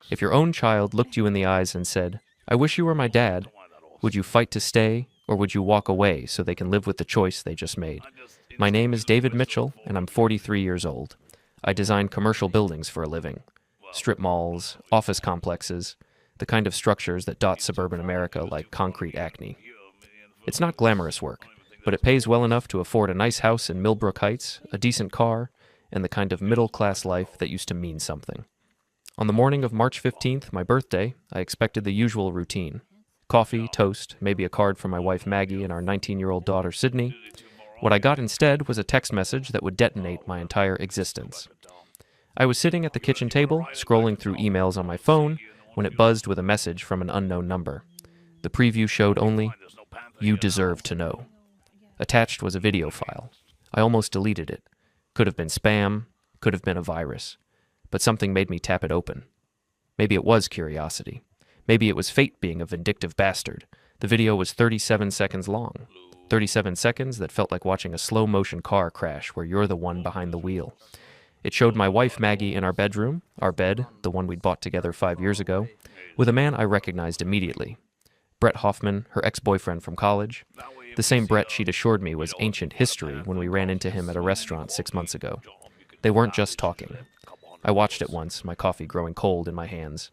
If your own child looked you in the eyes and said, "I wish you were my dad," would you fight to stay, or would you walk away so they can live with the choice they just made? My name is David Mitchell, and I'm 43 years old. I design commercial buildings for a living. Strip malls, office complexes, the kind of structures that dot suburban America like concrete acne. It's not glamorous work, but it pays well enough to afford a nice house in Millbrook Heights, a decent car, and the kind of middle-class life that used to mean something. On the morning of March 15th, my birthday, I expected the usual routine. Coffee, toast, maybe a card from my wife Maggie and our 19-year-old daughter Sydney. What I got instead was a text message that would detonate my entire existence. I was sitting at the kitchen table, scrolling through emails on my phone, when it buzzed with a message from an unknown number. The preview showed only, "You deserve to know." Attached was a video file. I almost deleted it. Could have been spam, could have been a virus. But something made me tap it open. Maybe it was curiosity. Maybe it was fate being a vindictive bastard. The video was 37 seconds long. 37 seconds that felt like watching a slow-motion car crash where you're the one behind the wheel. It showed my wife Maggie in our bedroom, our bed, the one we'd bought together 5 years ago, with a man I recognized immediately. Brett Hoffman, her ex-boyfriend from college. The same Brett she'd assured me was ancient history when we ran into him at a restaurant 6 months ago. They weren't just talking. I watched it once, my coffee growing cold in my hands.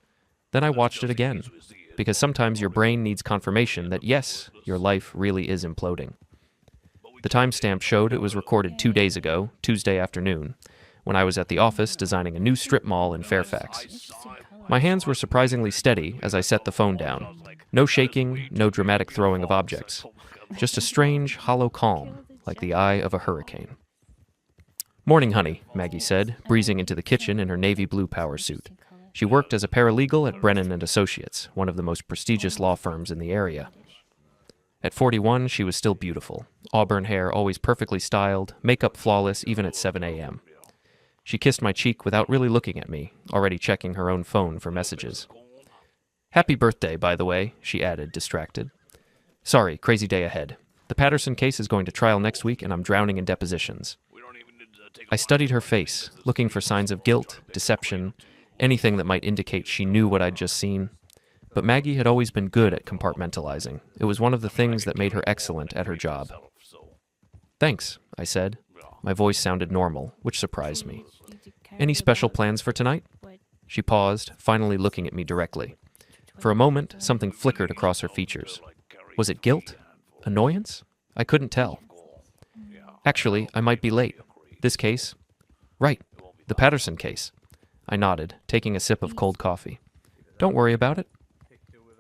Then I watched it again, because sometimes your brain needs confirmation that yes, your life really is imploding. The timestamp showed it was recorded 2 days ago, Tuesday afternoon, when I was at the office designing a new strip mall in Fairfax. My hands were surprisingly steady as I set the phone down. No shaking, no dramatic throwing of objects. Just a strange, hollow calm, like the eye of a hurricane. "Morning, honey," Maggie said, breezing into the kitchen in her navy blue power suit. She worked as a paralegal at Brennan and Associates, one of the most prestigious law firms in the area. At 41, she was still beautiful. Auburn hair always perfectly styled, makeup flawless even at 7 a.m. She kissed my cheek without really looking at me, already checking her own phone for messages. "Happy birthday, by the way," she added, distracted. "Sorry, crazy day ahead. The Patterson case is going to trial next week and I'm drowning in depositions." I studied her face, looking for signs of guilt, deception, anything that might indicate she knew what I'd just seen. But Maggie had always been good at compartmentalizing. It was one of the things that made her excellent at her job. "Thanks," I said. My voice sounded normal, which surprised me. "Any special plans for tonight?" She paused, finally looking at me directly. For a moment, something flickered across her features. Was it guilt? Annoyance? I couldn't tell. "Actually, I might be late. This case?" "Right. The Patterson case." I nodded, taking a sip of cold coffee. "Don't worry about it."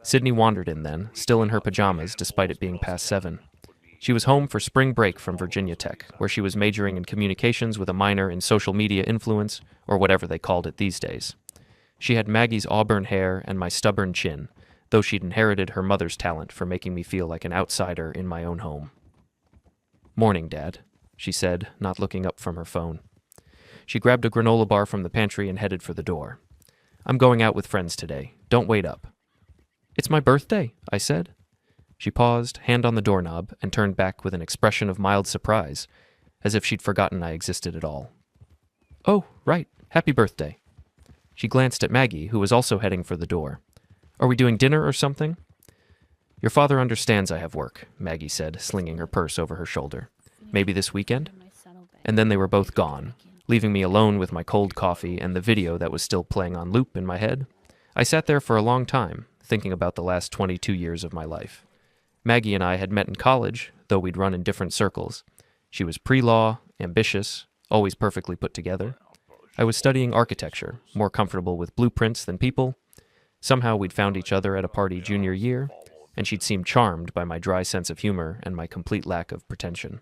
Sydney wandered in then, still in her pajamas despite it being past 7. She was home for spring break from Virginia Tech, where she was majoring in communications with a minor in social media influence, or whatever they called it these days. She had Maggie's auburn hair and my stubborn chin, though she'd inherited her mother's talent for making me feel like an outsider in my own home. "Morning, Dad," she said, not looking up from her phone. She grabbed a granola bar from the pantry and headed for the door. "I'm going out with friends today. Don't wait up." "It's my birthday," I said. She paused, hand on the doorknob, and turned back with an expression of mild surprise, as if she'd forgotten I existed at all. "Oh, right. Happy birthday." She glanced at Maggie, who was also heading for the door. "Are we doing dinner or something?" "Your father understands I have work," Maggie said, slinging her purse over her shoulder. "Maybe this weekend?" And then they were both gone, leaving me alone with my cold coffee and the video that was still playing on loop in my head. I sat there for a long time, thinking about the last 22 years of my life. Maggie and I had met in college, though we'd run in different circles. She was pre-law, ambitious, always perfectly put together. I was studying architecture, more comfortable with blueprints than people. Somehow we'd found each other at a party junior year, and she'd seemed charmed by my dry sense of humor and my complete lack of pretension.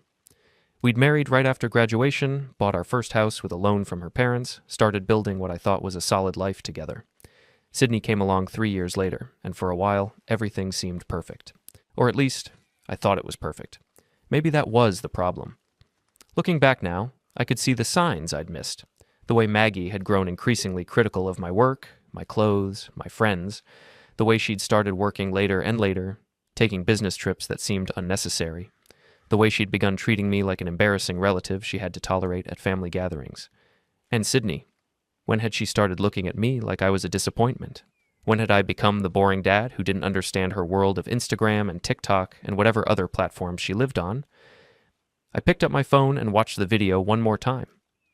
We'd married right after graduation, bought our first house with a loan from her parents, started building what I thought was a solid life together. Sydney came along 3 years later, and for a while, everything seemed perfect. Or at least, I thought it was perfect. Maybe that was the problem. Looking back now, I could see the signs I'd missed. The way Maggie had grown increasingly critical of my work, my clothes, my friends. The way she'd started working later and later, taking business trips that seemed unnecessary. The way she'd begun treating me like an embarrassing relative she had to tolerate at family gatherings. And Sydney. When had she started looking at me like I was a disappointment? When had I become the boring dad who didn't understand her world of Instagram and TikTok and whatever other platforms she lived on? I picked up my phone and watched the video one more time.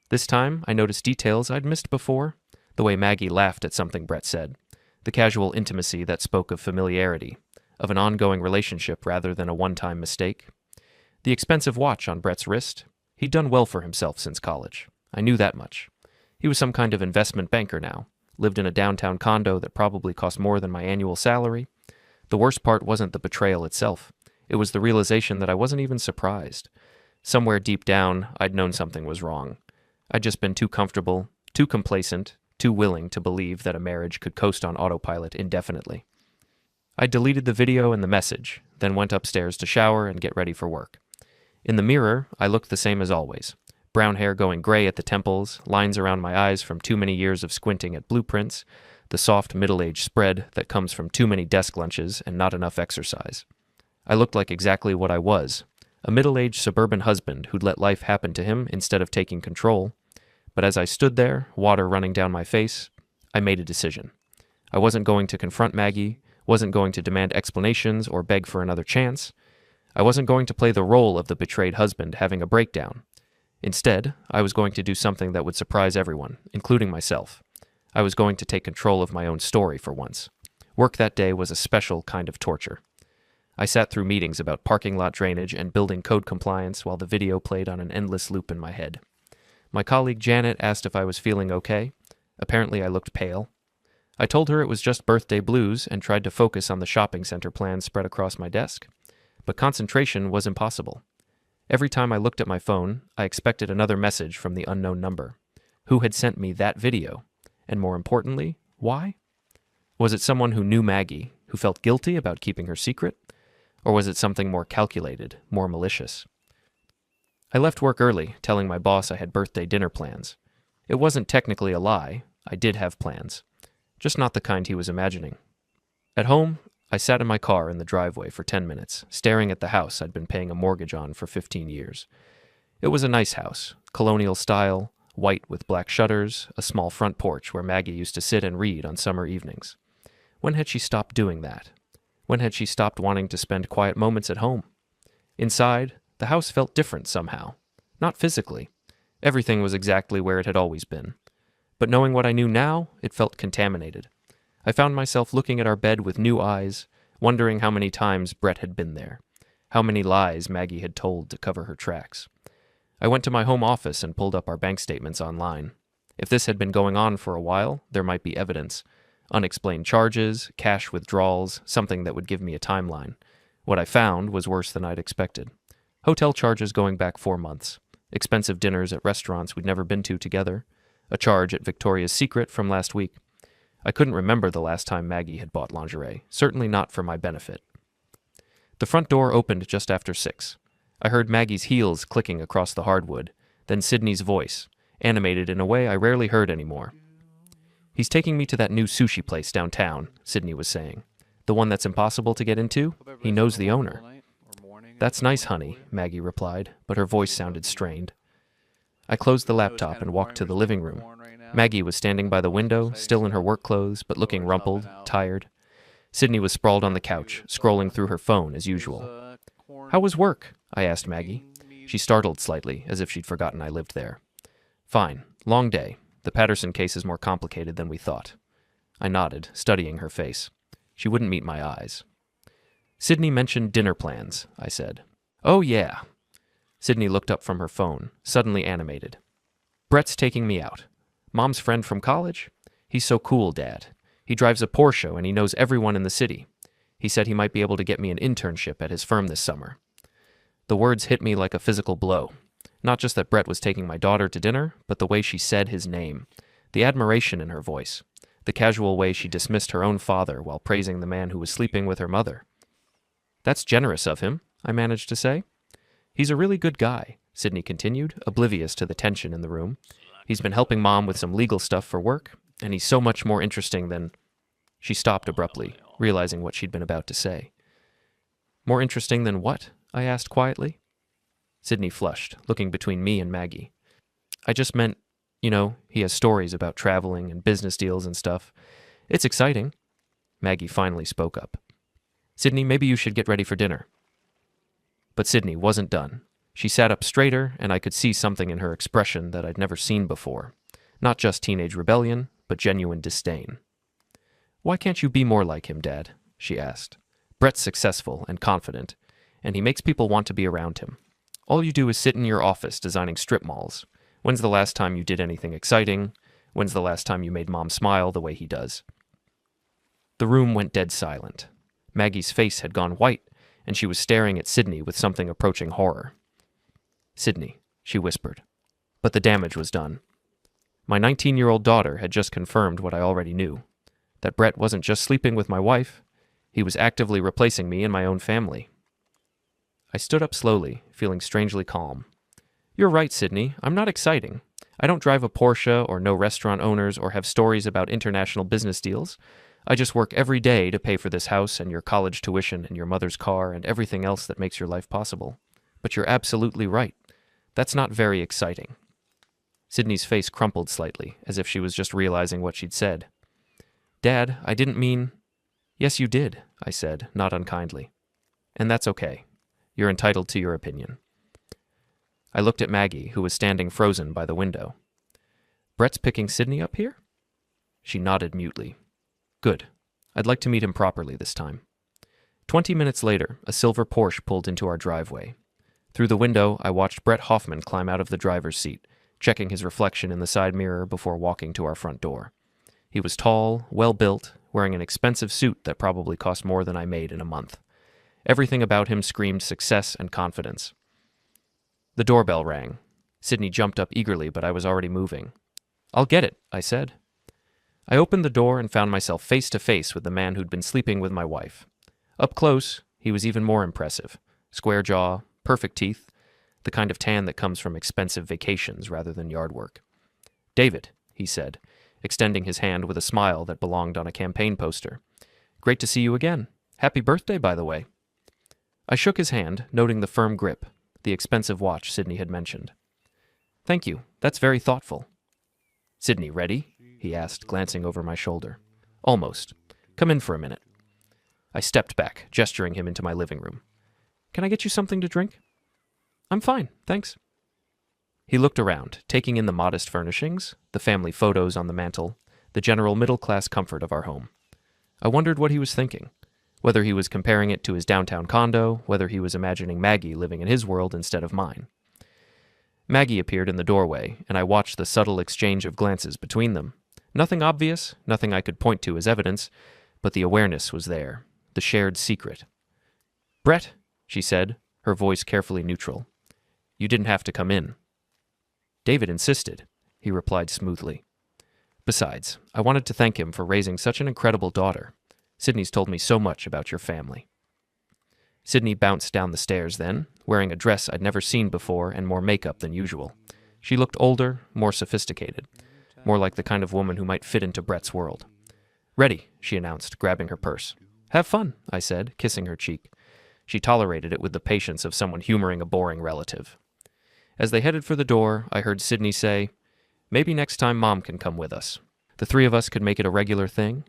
This time, I noticed details I'd missed before. The way Maggie laughed at something Brett said. The casual intimacy that spoke of familiarity, of an ongoing relationship rather than a one-time mistake. The expensive watch on Brett's wrist. He'd done well for himself since college. I knew that much. He was some kind of investment banker now, lived in a downtown condo that probably cost more than my annual salary. The worst part wasn't the betrayal itself. It was the realization that I wasn't even surprised. Somewhere deep down, I'd known something was wrong. I'd just been too comfortable, too complacent, too willing to believe that a marriage could coast on autopilot indefinitely. I deleted the video and the message, then went upstairs to shower and get ready for work. In the mirror, I looked the same as always. Brown hair going gray at the temples, lines around my eyes from too many years of squinting at blueprints, the soft middle-aged spread that comes from too many desk lunches and not enough exercise. I looked like exactly what I was, a middle-aged suburban husband who'd let life happen to him instead of taking control. But as I stood there, water running down my face, I made a decision. I wasn't going to confront Maggie, wasn't going to demand explanations or beg for another chance. I wasn't going to play the role of the betrayed husband having a breakdown. Instead, I was going to do something that would surprise everyone, including myself. I was going to take control of my own story for once. Work that day was a special kind of torture. I sat through meetings about parking lot drainage and building code compliance while the video played on an endless loop in my head. My colleague Janet asked if I was feeling okay. Apparently I looked pale. I told her it was just birthday blues and tried to focus on the shopping center plans spread across my desk. But concentration was impossible. Every time I looked at my phone, I expected another message from the unknown number. Who had sent me that video? And more importantly, why? Was it someone who knew Maggie, who felt guilty about keeping her secret? Or was it something more calculated, more malicious? I left work early, telling my boss I had birthday dinner plans. It wasn't technically a lie. I did have plans. Just not the kind he was imagining. At home, I sat in my car in the driveway for 10 minutes, staring at the house I'd been paying a mortgage on for 15 years. It was a nice house, colonial style, white with black shutters, a small front porch where Maggie used to sit and read on summer evenings. When had she stopped doing that? When had she stopped wanting to spend quiet moments at home? Inside, the house felt different somehow. Not physically. Everything was exactly where it had always been. But knowing what I knew now, it felt contaminated. I found myself looking at our bed with new eyes, wondering how many times Brett had been there, how many lies Maggie had told to cover her tracks. I went to my home office and pulled up our bank statements online. If this had been going on for a while, there might be evidence. Unexplained charges, cash withdrawals, something that would give me a timeline. What I found was worse than I'd expected. Hotel charges going back 4 months, expensive dinners at restaurants we'd never been to together, a charge at Victoria's Secret from last week. I couldn't remember the last time Maggie had bought lingerie, certainly not for my benefit. The front door opened just after 6. I heard Maggie's heels clicking across the hardwood, then Sydney's voice, animated in a way I rarely heard anymore. "He's taking me to that new sushi place downtown," Sydney was saying. "The one that's impossible to get into? He knows the owner." "That's nice, honey," Maggie replied, but her voice sounded strained. I closed the laptop and walked to the living room. Maggie was standing by the window, still in her work clothes, but looking rumpled, tired. Sydney was sprawled on the couch, scrolling through her phone as usual. "How was work?" I asked Maggie. She startled slightly, as if she'd forgotten I lived there. "Fine. Long day. The Patterson case is more complicated than we thought." I nodded, studying her face. She wouldn't meet my eyes. "Sydney mentioned dinner plans," I said. "Oh, yeah." Sydney looked up from her phone, suddenly animated. "Brett's taking me out. Mom's friend from college? He's so cool, Dad. He drives a Porsche and he knows everyone in the city. He said he might be able to get me an internship at his firm this summer." The words hit me like a physical blow. Not just that Brett was taking my daughter to dinner, but the way she said his name. The admiration in her voice. The casual way she dismissed her own father while praising the man who was sleeping with her mother. "That's generous of him," I managed to say. "He's a really good guy," Sydney continued, oblivious to the tension in the room. "He's been helping Mom with some legal stuff for work, and he's so much more interesting than—" She stopped abruptly, realizing what she'd been about to say. "More interesting than what?" I asked quietly. Sydney flushed, looking between me and Maggie. "I just meant You know, he has stories about traveling and business deals and stuff. It's exciting. Maggie finally spoke up. Sydney, maybe you should get ready for dinner. But Sydney wasn't done. She sat up straighter, and I could see something in her expression that I'd never seen before. Not just teenage rebellion, but genuine disdain. Why can't you be more like him, Dad? She asked. Brett's successful and confident, and he makes people want to be around him. All you do is sit in your office designing strip malls. When's the last time you did anything exciting? When's the last time you made Mom smile the way he does? The room went dead silent. Maggie's face had gone white, and she was staring at Sydney with something approaching horror. Sydney, she whispered. But the damage was done. My 19-year-old daughter had just confirmed what I already knew, that Brett wasn't just sleeping with my wife, he was actively replacing me in my own family. I stood up slowly, feeling strangely calm. You're right, Sydney. I'm not exciting. I don't drive a Porsche or know restaurant owners or have stories about international business deals. I just work every day to pay for this house and your college tuition and your mother's car and everything else that makes your life possible. But you're absolutely right. That's not very exciting. Sydney's face crumpled slightly, as if she was just realizing what she'd said. Dad, I didn't mean... Yes, you did, I said, not unkindly. And that's okay. You're entitled to your opinion. I looked at Maggie, who was standing frozen by the window. Brett's picking Sydney up here? She nodded mutely. Good. I'd like to meet him properly this time. 20 minutes later, a silver Porsche pulled into our driveway. Through the window, I watched Brett Hoffman climb out of the driver's seat, checking his reflection in the side mirror before walking to our front door. He was tall, well-built, wearing an expensive suit that probably cost more than I made in a month. Everything about him screamed success and confidence. The doorbell rang. Sydney jumped up eagerly, but I was already moving. I'll get it, I said. I opened the door and found myself face to face with the man who'd been sleeping with my wife. Up close, he was even more impressive. Square jaw, perfect teeth, the kind of tan that comes from expensive vacations rather than yard work. David, he said, extending his hand with a smile that belonged on a campaign poster. Great to see you again. Happy birthday, by the way. I shook his hand, noting the firm grip, the expensive watch Sydney had mentioned. Thank you. That's very thoughtful. Sydney, ready? He asked, glancing over my shoulder. Almost. Come in for a minute. I stepped back, gesturing him into my living room. Can I get you something to drink? I'm fine, thanks. He looked around, taking in the modest furnishings, the family photos on the mantel, the general middle-class comfort of our home. I wondered what he was thinking, whether he was comparing it to his downtown condo, whether he was imagining Maggie living in his world instead of mine. Maggie appeared in the doorway, and I watched the subtle exchange of glances between them. Nothing obvious, nothing I could point to as evidence, but the awareness was there, the shared secret. Brett, she said, her voice carefully neutral. You didn't have to come in. David insisted, he replied smoothly. Besides, I wanted to thank him for raising such an incredible daughter. Sydney's told me so much about your family. Sydney bounced down the stairs then, wearing a dress I'd never seen before and more makeup than usual. She looked older, more sophisticated, more like the kind of woman who might fit into Brett's world. Ready, she announced, grabbing her purse. Have fun, I said, kissing her cheek. She tolerated it with the patience of someone humoring a boring relative. As they headed for the door, I heard Sydney say, Maybe next time Mom can come with us. The three of us could make it a regular thing.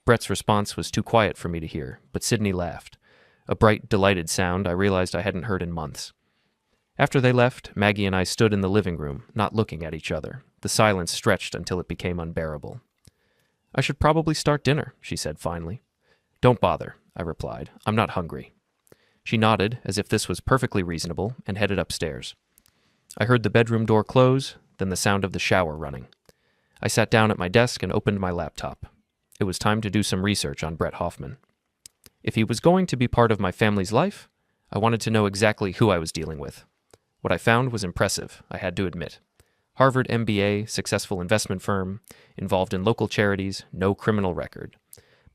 Brett's response was too quiet for me to hear, but Sydney laughed. A bright, delighted sound I realized I hadn't heard in months. After they left, Maggie and I stood in the living room, not looking at each other. The silence stretched until it became unbearable. I should probably start dinner, she said finally. Don't bother, I replied. I'm not hungry. She nodded, as if this was perfectly reasonable, and headed upstairs. I heard the bedroom door close, then the sound of the shower running. I sat down at my desk and opened my laptop. It was time to do some research on Brett Hoffman. If he was going to be part of my family's life, I wanted to know exactly who I was dealing with. What I found was impressive, I had to admit. Harvard MBA, successful investment firm, involved in local charities, no criminal record.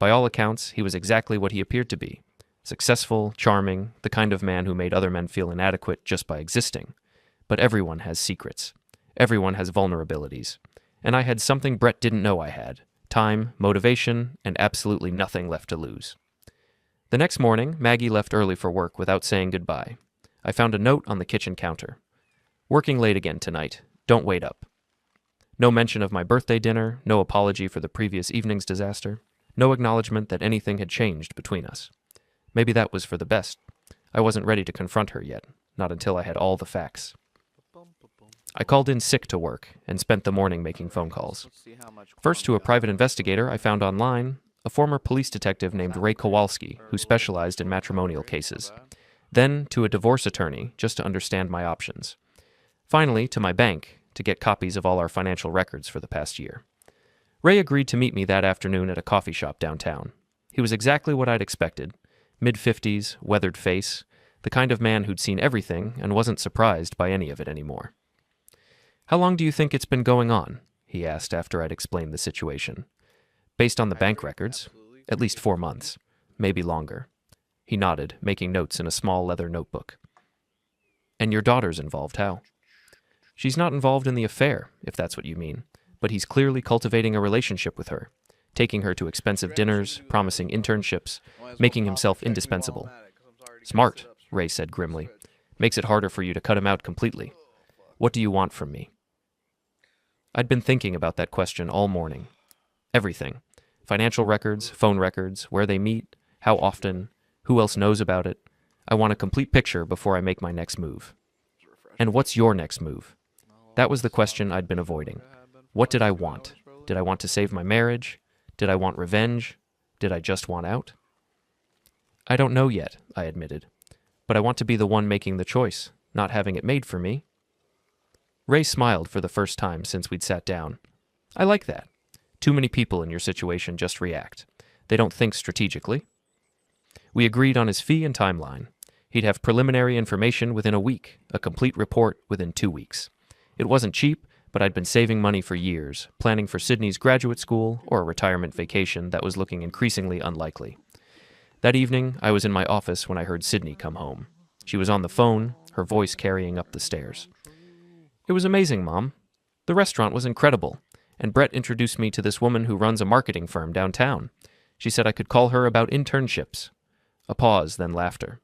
By all accounts, he was exactly what he appeared to be. Successful, charming, the kind of man who made other men feel inadequate just by existing. But everyone has secrets. Everyone has vulnerabilities. And I had something Brett didn't know I had. Time, motivation, and absolutely nothing left to lose. The next morning, Maggie left early for work without saying goodbye. I found a note on the kitchen counter. Working late again tonight. Don't wait up. No mention of my birthday dinner, no apology for the previous evening's disaster, no acknowledgement that anything had changed between us. Maybe that was for the best. I wasn't ready to confront her yet, not until I had all the facts. I called in sick to work and spent the morning making phone calls. First to a private investigator I found online, a former police detective named Ray Kowalski, who specialized in matrimonial cases. Then to a divorce attorney, just to understand my options. Finally, to my bank, to get copies of all our financial records for the past year. Ray agreed to meet me that afternoon at a coffee shop downtown. He was exactly what I'd expected. Mid-50s, weathered face, the kind of man who'd seen everything and wasn't surprised by any of it anymore. "How long do you think it's been going on?" he asked after I'd explained the situation. "Based on the bank records, at least 4 months, maybe longer." He nodded, making notes in a small leather notebook. "And your daughter's involved, how?" "She's not involved in the affair, if that's what you mean, but he's clearly cultivating a relationship with her, taking her to expensive dinners, promising internships, making himself indispensable." "Smart," Ray said grimly. "Makes it harder for you to cut him out completely. What do you want from me?" I'd been thinking about that question all morning. Everything. Financial records, phone records, where they meet, how often, who else knows about it. I want a complete picture before I make my next move. And what's your next move? That was the question I'd been avoiding. What did I want? Did I want to save my marriage? Did I want revenge? Did I just want out? "I don't know yet," I admitted. "But I want to be the one making the choice, not having it made for me." Ray smiled for the first time since we'd sat down. "I like that. Too many people in your situation just react. They don't think strategically." We agreed on his fee and timeline. He'd have preliminary information within a week, a complete report within 2 weeks. It wasn't cheap, but I'd been saving money for years, planning for Sydney's graduate school or a retirement vacation that was looking increasingly unlikely. That evening, I was in my office when I heard Sydney come home. She was on the phone, her voice carrying up the stairs. "It was amazing, Mom. The restaurant was incredible, and Brett introduced me to this woman who runs a marketing firm downtown. She said I could call her about internships." A pause, then laughter.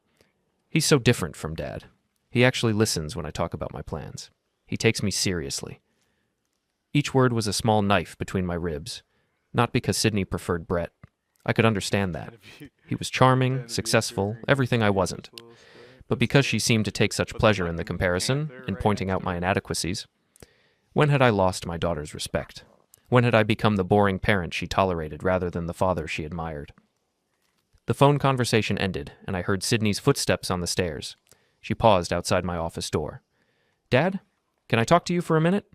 "He's so different from Dad. He actually listens when I talk about my plans. He takes me seriously." Each word was a small knife between my ribs, not because Sydney preferred Brett. I could understand that. He was charming, successful, everything I wasn't. But because she seemed to take such pleasure in the comparison, in pointing out my inadequacies. When had I lost my daughter's respect? When had I become the boring parent she tolerated rather than the father she admired? The phone conversation ended, and I heard Sydney's footsteps on the stairs. She paused outside my office door. "Dad, can I talk to you for a minute?"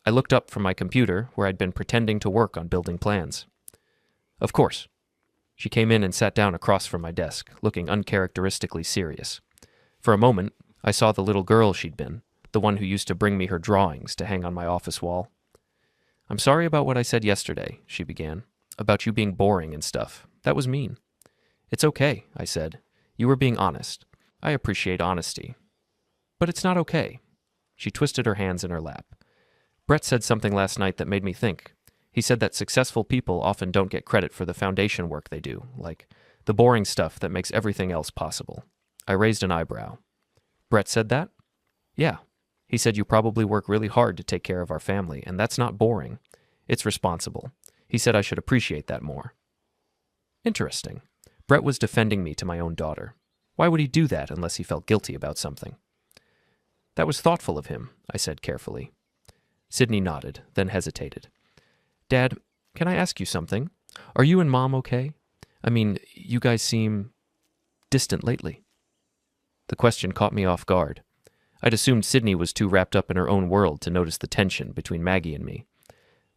I looked up from my computer, where I'd been pretending to work on building plans. "Of course." She came in and sat down across from my desk, looking uncharacteristically serious. For a moment, I saw the little girl she'd been, the one who used to bring me her drawings to hang on my office wall. "I'm sorry about what I said yesterday," she began, "about you being boring and stuff. That was mean." "It's okay," I said. "You were being honest. I appreciate honesty. But it's not okay." She twisted her hands in her lap. "Brett said something last night that made me think. He said that successful people often don't get credit for the foundation work they do, like the boring stuff that makes everything else possible." I raised an eyebrow. "Brett said that?" "Yeah. He said you probably work really hard to take care of our family, and that's not boring. It's responsible. He said I should appreciate that more." Interesting. Brett was defending me to my own daughter. Why would he do that unless he felt guilty about something? "That was thoughtful of him," I said carefully. Sydney nodded, then hesitated. "Dad, can I ask you something? Are you and Mom okay? I mean, you guys seem distant lately." The question caught me off guard. I'd assumed Sydney was too wrapped up in her own world to notice the tension between Maggie and me.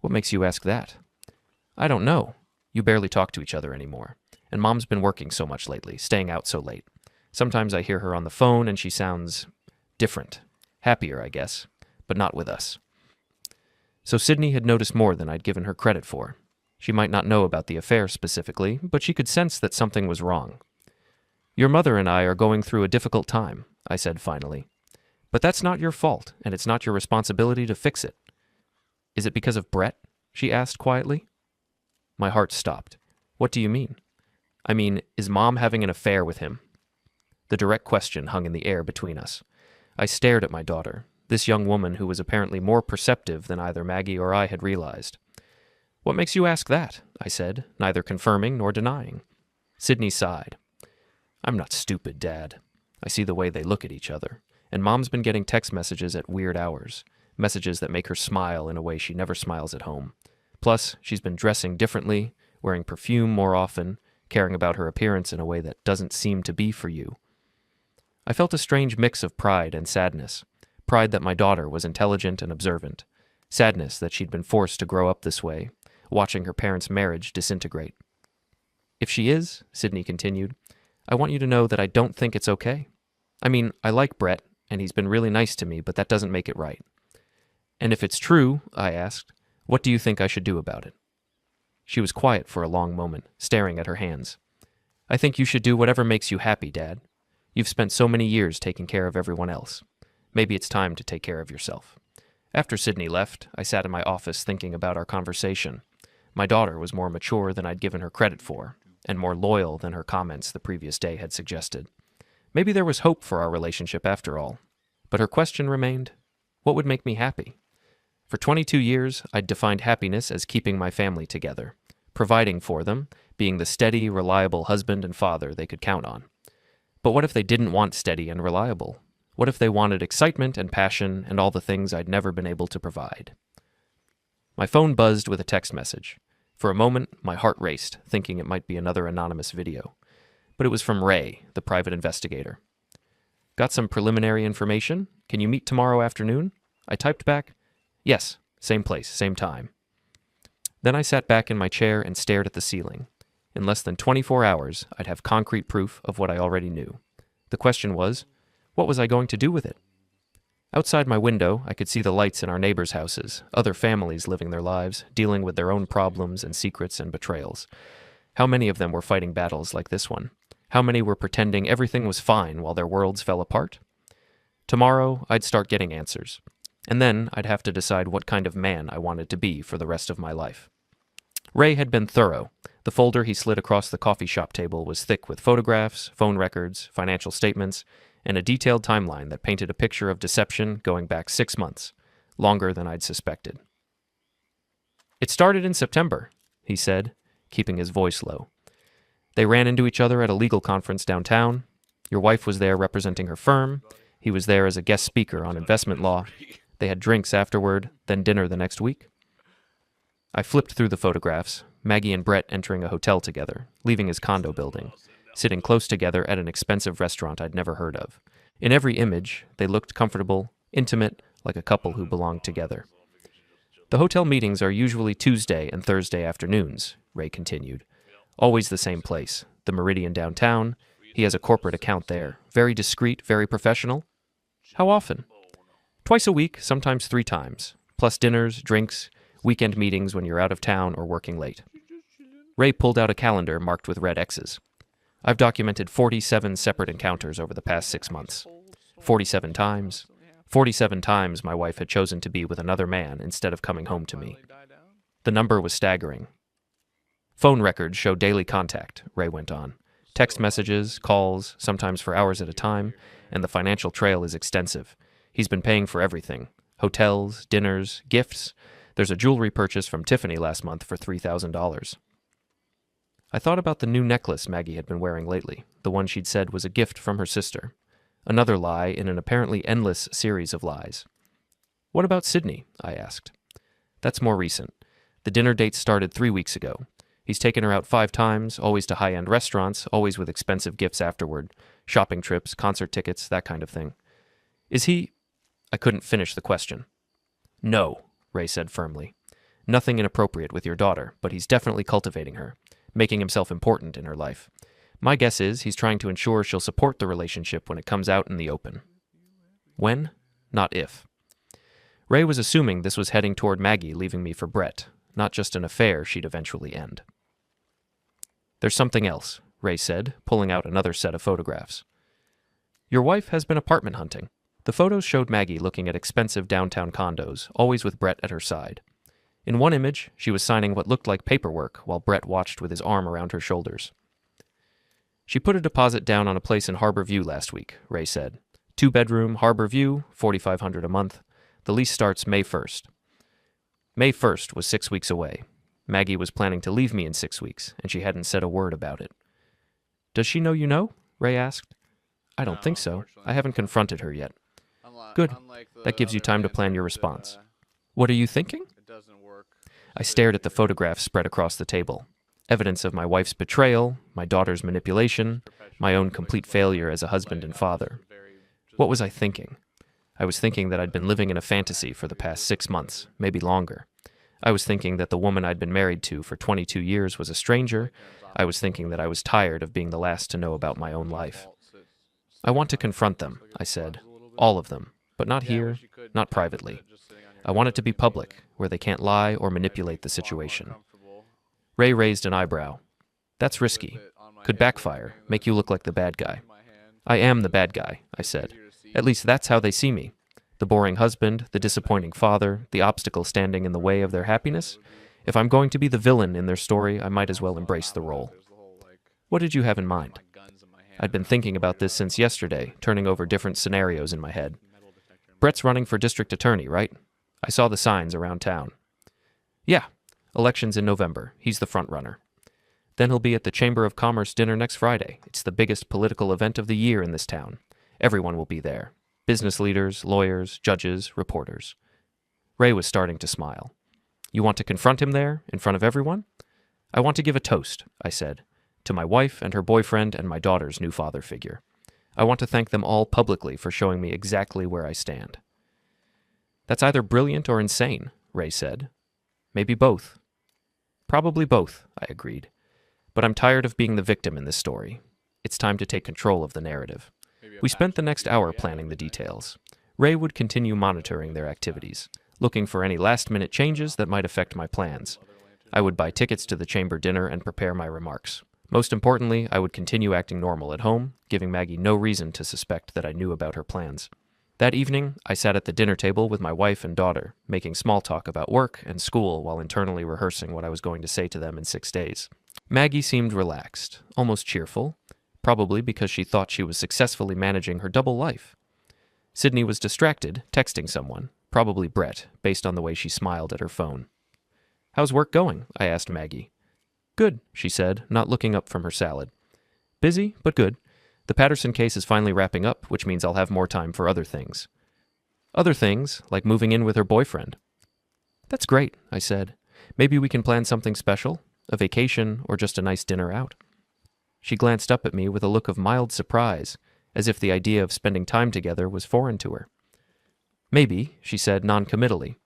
"What makes you ask that?" "I don't know. You barely talk to each other anymore. And Mom's been working so much lately, staying out so late. Sometimes I hear her on the phone and she sounds different. Happier, I guess, but not with us." So Sydney had noticed more than I'd given her credit for. She might not know about the affair specifically, but she could sense that something was wrong. "Your mother and I are going through a difficult time," I said finally. "But that's not your fault, and it's not your responsibility to fix it." "Is it because of Brett?" she asked quietly. My heart stopped. "What do you mean?" "I mean, is Mom having an affair with him?" The direct question hung in the air between us. I stared at my daughter. this young woman who was apparently more perceptive than either Maggie or I had realized. "What makes you ask that?" I said, neither confirming nor denying. Sydney sighed. "I'm not stupid, Dad. I see the way they look at each other, and Mom's been getting text messages at weird hours, messages that make her smile in a way she never smiles at home. Plus, she's been dressing differently, wearing perfume more often, caring about her appearance in a way that doesn't seem to be for you." I felt a strange mix of pride and sadness. Pride that my daughter was intelligent and observant. Sadness that she'd been forced to grow up this way, watching her parents' marriage disintegrate. "If she is," Sydney continued, "I want you to know that I don't think it's okay. I mean, I like Brett, and he's been really nice to me, but that doesn't make it right." "And if it's true," I asked, "what do you think I should do about it?" She was quiet for a long moment, staring at her hands. "I think you should do whatever makes you happy, Dad. You've spent so many years taking care of everyone else. Maybe it's time to take care of yourself." After Sydney left, I sat in my office thinking about our conversation. My daughter was more mature than I'd given her credit for, and more loyal than her comments the previous day had suggested. Maybe there was hope for our relationship after all. But her question remained, what would make me happy? For 22 years, I'd defined happiness as keeping my family together, providing for them, being the steady, reliable husband and father they could count on. But what if they didn't want steady and reliable? What if they wanted excitement and passion and all the things I'd never been able to provide? My phone buzzed with a text message. For a moment, my heart raced, thinking it might be another anonymous video. But it was from Ray, the private investigator. "Got some preliminary information? Can you meet tomorrow afternoon?" I typed back, "Yes, same place, same time." Then I sat back in my chair and stared at the ceiling. In less than 24 hours, I'd have concrete proof of what I already knew. The question was, what was I going to do with it? Outside my window, I could see the lights in our neighbors' houses, other families living their lives, dealing with their own problems and secrets and betrayals. How many of them were fighting battles like this one? How many were pretending everything was fine while their worlds fell apart? Tomorrow, I'd start getting answers. And then I'd have to decide what kind of man I wanted to be for the rest of my life. Ray had been thorough. The folder he slid across the coffee shop table was thick with photographs, phone records, financial statements, and a detailed timeline that painted a picture of deception going back 6 months, longer than I'd suspected. "It started in September," he said, keeping his voice low. "They ran into each other at a legal conference downtown. Your wife was there representing her firm. He was there as a guest speaker on investment law. They had drinks afterward, then dinner the next week." I flipped through the photographs, Maggie and Brett entering a hotel together, leaving his condo building, sitting close together at an expensive restaurant I'd never heard of. In every image, they looked comfortable, intimate, like a couple who belonged together. "The hotel meetings are usually Tuesday and Thursday afternoons," Ray continued. "Always the same place, the Meridian downtown. He has a corporate account there. Very discreet, very professional." "How often?" "Twice a week, sometimes 3 times, plus dinners, drinks, weekend meetings when you're out of town or working late." Ray pulled out a calendar marked with red X's. "I've documented 47 separate encounters over the past 6 months. 47 times. 47 times my wife had chosen to be with another man instead of coming home to me." The number was staggering. "Phone records show daily contact," Ray went on. "Text messages, calls, sometimes for hours at a time, and the financial trail is extensive. He's been paying for everything. Hotels, dinners, gifts. There's a jewelry purchase from Tiffany last month for $3,000. I thought about the new necklace Maggie had been wearing lately, the one she'd said was a gift from her sister. Another lie in an apparently endless series of lies. "What about Sydney?" I asked. "That's more recent. The dinner date started 3 weeks ago. He's taken her out 5 times, always to high-end restaurants, always with expensive gifts afterward, shopping trips, concert tickets, that kind of thing. Is he—" I couldn't finish the question. "No," Ray said firmly. "Nothing inappropriate with your daughter, but he's definitely cultivating her, making himself important in her life. My guess is he's trying to ensure she'll support the relationship when it comes out in the open." When? Not if. Ray was assuming this was heading toward Maggie leaving me for Brett, not just an affair she'd eventually end. "There's something else," Ray said, pulling out another set of photographs. "Your wife has been apartment hunting." The photos showed Maggie looking at expensive downtown condos, always with Brett at her side. In one image, she was signing what looked like paperwork while Brett watched with his arm around her shoulders. "She put a deposit down on a place in Harbor View last week," Ray said. 2-bedroom, Harbor View, $4,500 a month. The lease starts May 1st. May 1st was 6 weeks away. Maggie was planning to leave me in 6 weeks, and she hadn't said a word about it. Does she know you know? Ray asked. I don't think so. I haven't confronted her yet. Good. That gives you time to plan your response. What are you thinking? I stared at the photographs spread across the table. Evidence of my wife's betrayal, my daughter's manipulation, my own complete failure as a husband and father. What was I thinking? I was thinking that I'd been living in a fantasy for the past 6 months, maybe longer. I was thinking that the woman I'd been married to for 22 years was a stranger. I was thinking that I was tired of being the last to know about my own life. I want to confront them, I said. All of them. But not here, not privately. I want it to be public, where they can't lie or manipulate the situation. Ray raised an eyebrow. That's risky. Could backfire, make you look like the bad guy. I am the bad guy, I said. At least that's how they see me. The boring husband, the disappointing father, the obstacle standing in the way of their happiness. If I'm going to be the villain in their story, I might as well embrace the role. What did you have in mind? I'd been thinking about this since yesterday, turning over different scenarios in my head. Brett's running for district attorney, right? I saw the signs around town. Yeah, election's in November. He's the front runner. Then he'll be at the Chamber of Commerce dinner next Friday. It's the biggest political event of the year in this town. Everyone will be there. Business leaders, lawyers, judges, reporters. Ray was starting to smile. You want to confront him there, in front of everyone? I want to give a toast, I said, to my wife and her boyfriend and my daughter's new father figure. I want to thank them all publicly for showing me exactly where I stand. That's either brilliant or insane, Ray said. Maybe both. Probably both, I agreed. But I'm tired of being the victim in this story. It's time to take control of the narrative. We spent the next hour planning the details. Ray would continue monitoring their activities, looking for any last-minute changes that might affect my plans. I would buy tickets to the chamber dinner and prepare my remarks. Most importantly, I would continue acting normal at home, giving Maggie no reason to suspect that I knew about her plans. That evening, I sat at the dinner table with my wife and daughter, making small talk about work and school while internally rehearsing what I was going to say to them in 6 days. Maggie seemed relaxed, almost cheerful, probably because she thought she was successfully managing her double life. Sydney was distracted, texting someone, probably Brett, based on the way she smiled at her phone. How's work going? I asked Maggie. Good, she said, not looking up from her salad. Busy, but good. The Patterson case is finally wrapping up, which means I'll have more time for other things. Other things, like moving in with her boyfriend. That's great, I said. Maybe we can plan something special, a vacation, or just a nice dinner out. She glanced up at me with a look of mild surprise, as if the idea of spending time together was foreign to her. Maybe, she said noncommittally.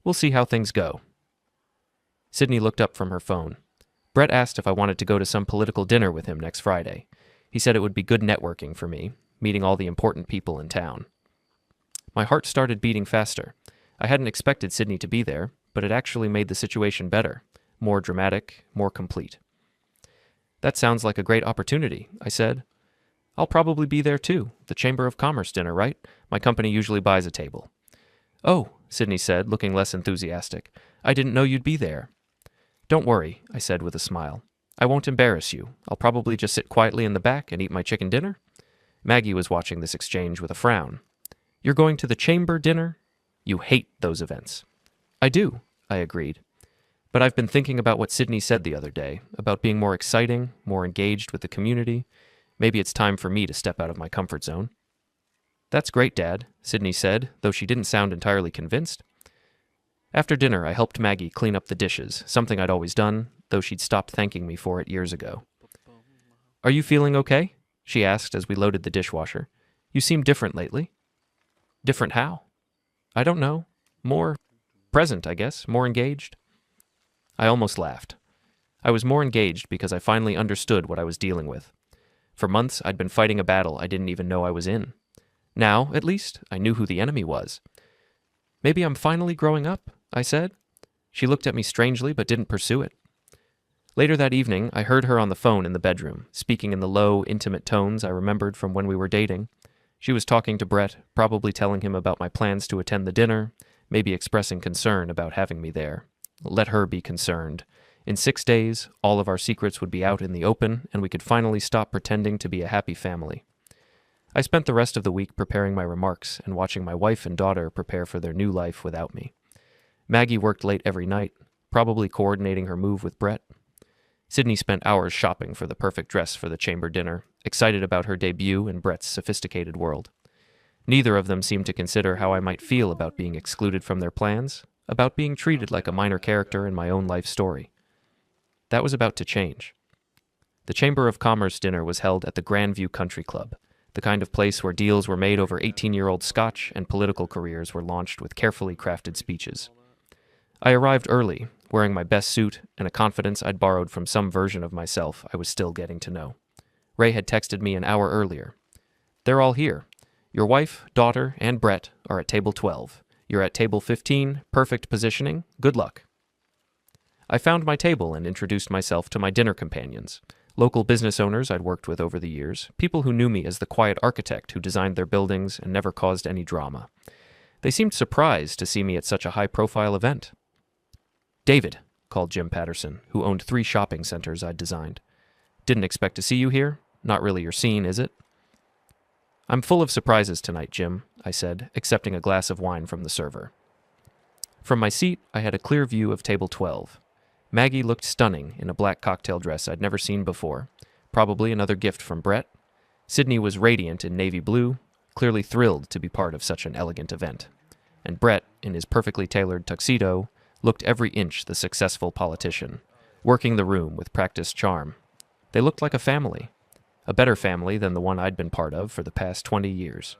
We'll see how things go. Sydney looked up from her phone. Brett asked if I wanted to go to some political dinner with him next Friday. He said it would be good networking for me, meeting all the important people in town. My heart started beating faster. I hadn't expected Sydney to be there, but it actually made the situation better, more dramatic, more complete. That sounds like a great opportunity, I said. I'll probably be there too, the Chamber of Commerce dinner, right? My company usually buys a table. Oh, Sydney said, looking less enthusiastic. I didn't know you'd be there. Don't worry, I said with a smile. I won't embarrass you. I'll probably just sit quietly in the back and eat my chicken dinner. Maggie was watching this exchange with a frown. You're going to the chamber dinner? You hate those events. I do, I agreed. But I've been thinking about what Sydney said the other day, about being more exciting, more engaged with the community. Maybe it's time for me to step out of my comfort zone. That's great, Dad, Sydney said, though she didn't sound entirely convinced. After dinner, I helped Maggie clean up the dishes, something I'd always done, though she'd stopped thanking me for it years ago. Are you feeling okay? She asked as we loaded the dishwasher. You seem different lately. Different how? I don't know. More present, I guess. More engaged. I almost laughed. I was more engaged because I finally understood what I was dealing with. For months, I'd been fighting a battle I didn't even know I was in. Now, at least, I knew who the enemy was. Maybe I'm finally growing up, I said. She looked at me strangely but didn't pursue it. Later that evening, I heard her on the phone in the bedroom, speaking in the low, intimate tones I remembered from when we were dating. She was talking to Brett, probably telling him about my plans to attend the dinner, maybe expressing concern about having me there. Let her be concerned. In 6 days, all of our secrets would be out in the open, and we could finally stop pretending to be a happy family. I spent the rest of the week preparing my remarks and watching my wife and daughter prepare for their new life without me. Maggie worked late every night, probably coordinating her move with Brett. Sydney spent hours shopping for the perfect dress for the chamber dinner, excited about her debut in Brett's sophisticated world. Neither of them seemed to consider how I might feel about being excluded from their plans, about being treated like a minor character in my own life story. That was about to change. The Chamber of Commerce dinner was held at the Grandview Country Club, the kind of place where deals were made over 18-year-old scotch and political careers were launched with carefully crafted speeches. I arrived early, wearing my best suit and a confidence I'd borrowed from some version of myself I was still getting to know. Ray had texted me an hour earlier. "They're all here. Your wife, daughter, and Brett are at table 12. You're at table 15, perfect positioning. Good luck." I found my table and introduced myself to my dinner companions, local business owners I'd worked with over the years, people who knew me as the quiet architect who designed their buildings and never caused any drama. They seemed surprised to see me at such a high-profile event. "David," called Jim Patterson, who owned 3 shopping centers I'd designed. "Didn't expect to see you here. Not really your scene, is it?" "I'm full of surprises tonight, Jim," I said, accepting a glass of wine from the server. From my seat, I had a clear view of table 12. Maggie looked stunning in a black cocktail dress I'd never seen before, probably another gift from Brett. Sydney was radiant in navy blue, clearly thrilled to be part of such an elegant event. And Brett, in his perfectly tailored tuxedo, looked every inch the successful politician, working the room with practiced charm. They looked like a family, a better family than the one I'd been part of for the past 20 years.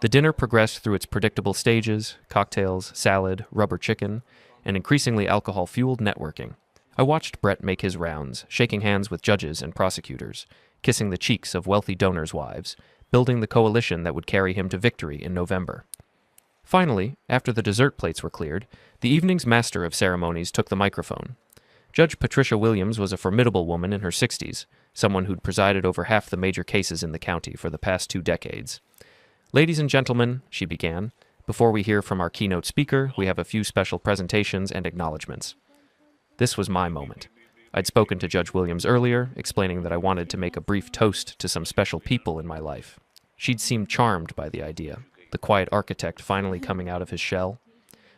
The dinner progressed through its predictable stages: cocktails, salad, rubber chicken, and increasingly alcohol-fueled networking. I watched Brett make his rounds, shaking hands with judges and prosecutors, kissing the cheeks of wealthy donors' wives, building the coalition that would carry him to victory in November. Finally, after the dessert plates were cleared, the evening's master of ceremonies took the microphone. Judge Patricia Williams was a formidable woman in her 60s, someone who'd presided over half the major cases in the county for the past 2 decades. "Ladies and gentlemen," she began, "before we hear from our keynote speaker, we have a few special presentations and acknowledgments." This was my moment. I'd spoken to Judge Williams earlier, explaining that I wanted to make a brief toast to some special people in my life. She'd seemed charmed by the idea, the quiet architect finally coming out of his shell.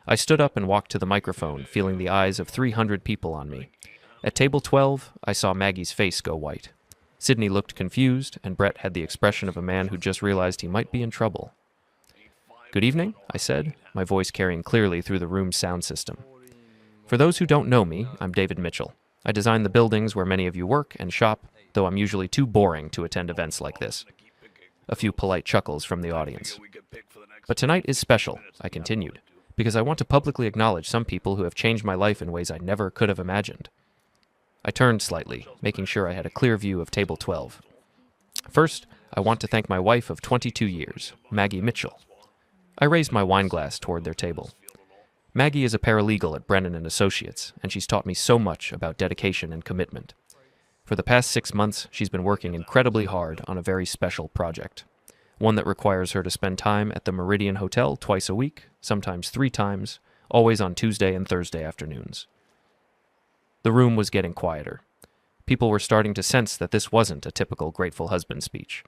I stood up and walked to the microphone, feeling the eyes of 300 people on me. At table 12, I saw Maggie's face go white. Sydney looked confused, and Brett had the expression of a man who just realized he might be in trouble. "Good evening," I said, my voice carrying clearly through the room's sound system. "For those who don't know me, I'm David Mitchell. I design the buildings where many of you work and shop, though I'm usually too boring to attend events like this." A few polite chuckles from the audience. "But tonight is special," I continued, "because I want to publicly acknowledge some people who have changed my life in ways I never could have imagined." I turned slightly, making sure I had a clear view of table 12. "First, I want to thank my wife of 22 years, Maggie Mitchell." I raised my wine glass toward their table. "Maggie is a paralegal at Brennan & Associates, and she's taught me so much about dedication and commitment. For the past 6 months, she's been working incredibly hard on a very special project, one that requires her to spend time at the Meridian Hotel twice a week, sometimes 3 times, always on Tuesday and Thursday afternoons." The room was getting quieter. People were starting to sense that this wasn't a typical grateful husband speech.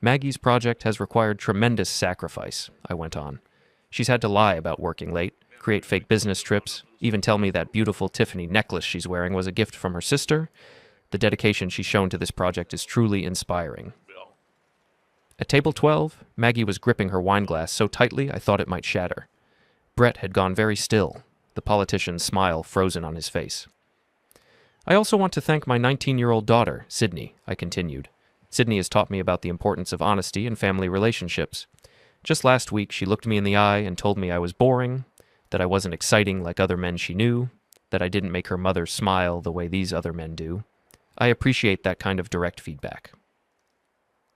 "Maggie's project has required tremendous sacrifice," I went on. "She's had to lie about working late, create fake business trips, even tell me that beautiful Tiffany necklace she's wearing was a gift from her sister. The dedication she's shown to this project is truly inspiring." At table 12, Maggie was gripping her wine glass so tightly I thought it might shatter. Brett had gone very still, the politician's smile frozen on his face. "I also want to thank my 19-year-old daughter, Sydney," I continued. "Sydney has taught me about the importance of honesty in family relationships. Just last week, she looked me in the eye and told me I was boring, that I wasn't exciting like other men she knew, that I didn't make her mother smile the way these other men do. I appreciate that kind of direct feedback."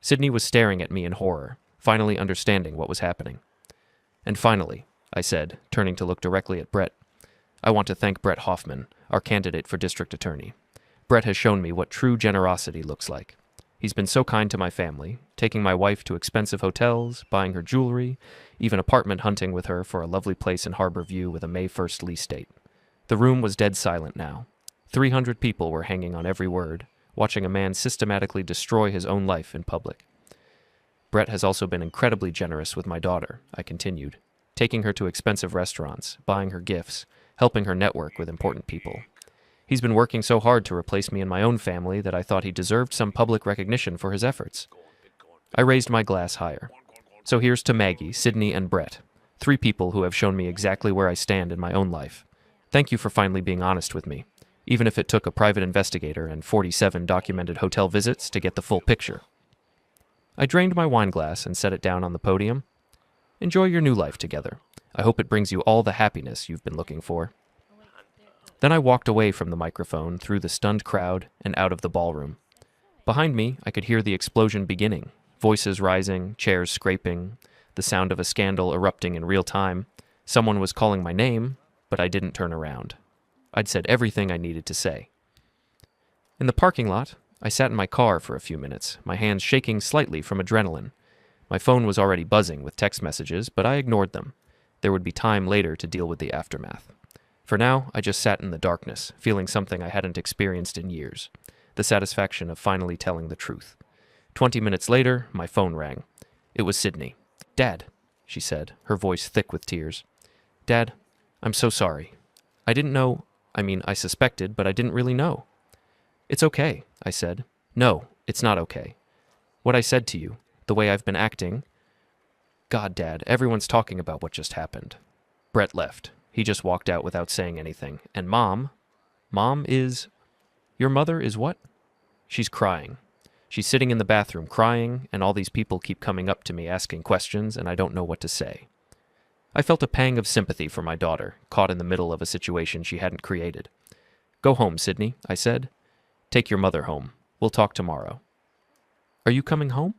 Sydney was staring at me in horror, finally understanding what was happening. "And finally," I said, turning to look directly at Brett, "I want to thank Brett Hoffman, our candidate for district attorney. Brett has shown me what true generosity looks like. He's been so kind to my family, taking my wife to expensive hotels, buying her jewelry, even apartment hunting with her for a lovely place in Harbor View with a May 1st lease date." The room was dead silent now. 300 people were hanging on every word, watching a man systematically destroy his own life in public. Brett has also been incredibly generous with my daughter, I continued, taking her to expensive restaurants, buying her gifts, helping her network with important people. He's been working so hard to replace me in my own family that I thought he deserved some public recognition for his efforts. I raised my glass higher. So here's to Maggie, Sydney, and Brett, 3 people who have shown me exactly where I stand in my own life. Thank you for finally being honest with me, even if it took a private investigator and 47 documented hotel visits to get the full picture. I drained my wine glass and set it down on the podium. Enjoy your new life together. I hope it brings you all the happiness you've been looking for. Then I walked away from the microphone, through the stunned crowd, and out of the ballroom. Behind me, I could hear the explosion beginning, voices rising, chairs scraping, the sound of a scandal erupting in real time. Someone was calling my name, but I didn't turn around. I'd said everything I needed to say. In the parking lot, I sat in my car for a few minutes, my hands shaking slightly from adrenaline. My phone was already buzzing with text messages, but I ignored them. There would be time later to deal with the aftermath. For now, I just sat in the darkness, feeling something I hadn't experienced in years, the satisfaction of finally telling the truth. 20 minutes later, my phone rang. It was Sydney. "Dad," she said, her voice thick with tears. "Dad, I'm so sorry. I didn't know. I suspected, but I didn't really know." "It's okay," I said. "No, it's not okay. What I said to you, the way I've been acting." "God, Dad, everyone's talking about what just happened." Brett left. He just walked out without saying anything. And Mom is... Your mother is what? She's crying. She's sitting in the bathroom crying, and all these people keep coming up to me asking questions, and I don't know what to say. I felt a pang of sympathy for my daughter, caught in the middle of a situation she hadn't created. "Go home, Sydney," I said. "Take your mother home. We'll talk tomorrow." "Are you coming home?"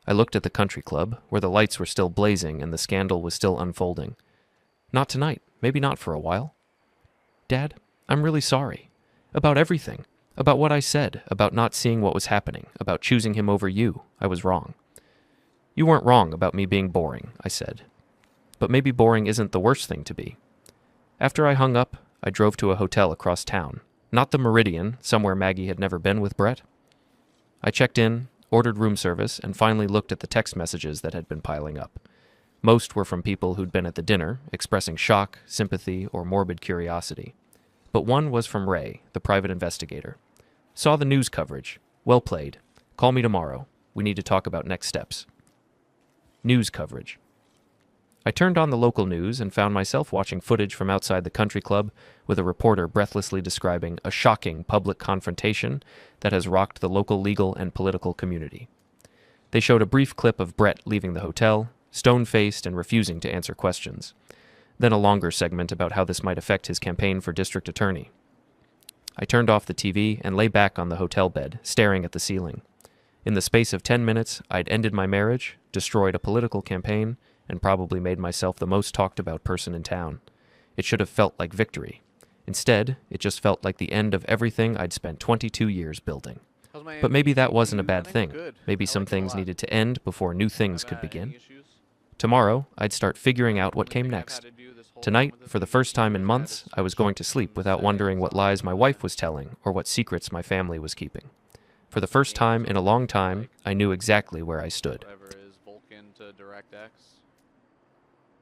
I looked at the country club, where the lights were still blazing and the scandal was still unfolding. "Not tonight. Maybe not for a while." "Dad, I'm really sorry. About everything. About what I said, about not seeing what was happening, about choosing him over you. I was wrong." "You weren't wrong about me being boring," I said. "But maybe boring isn't the worst thing to be." After I hung up, I drove to a hotel across town. Not the Meridian, somewhere Maggie had never been with Brett. I checked in, ordered room service, and finally looked at the text messages that had been piling up. Most were from people who'd been at the dinner, expressing shock, sympathy, or morbid curiosity. But one was from Ray, the private investigator. "Saw the news coverage. Well played. Call me tomorrow. We need to talk about next steps." News coverage. I turned on the local news and found myself watching footage from outside the country club with a reporter breathlessly describing a shocking public confrontation that has rocked the local legal and political community. They showed a brief clip of Brett leaving the hotel, stone-faced and refusing to answer questions. Then a longer segment about how this might affect his campaign for district attorney. I turned off the TV and lay back on the hotel bed, staring at the ceiling. In the space of 10 minutes, I'd ended my marriage, destroyed a political campaign, and probably made myself the most talked-about person in town. It should have felt like victory. Instead, it just felt like the end of everything I'd spent 22 years building. But maybe that wasn't a bad thing. Maybe some things needed to end before new things could begin. Tomorrow, I'd start figuring out what came next. Tonight, for the first time in months, I was going to sleep without wondering what lies my wife was telling or what secrets my family was keeping. For the first time in a long time, I knew exactly where I stood. Whatever is Vulcan to DirectX.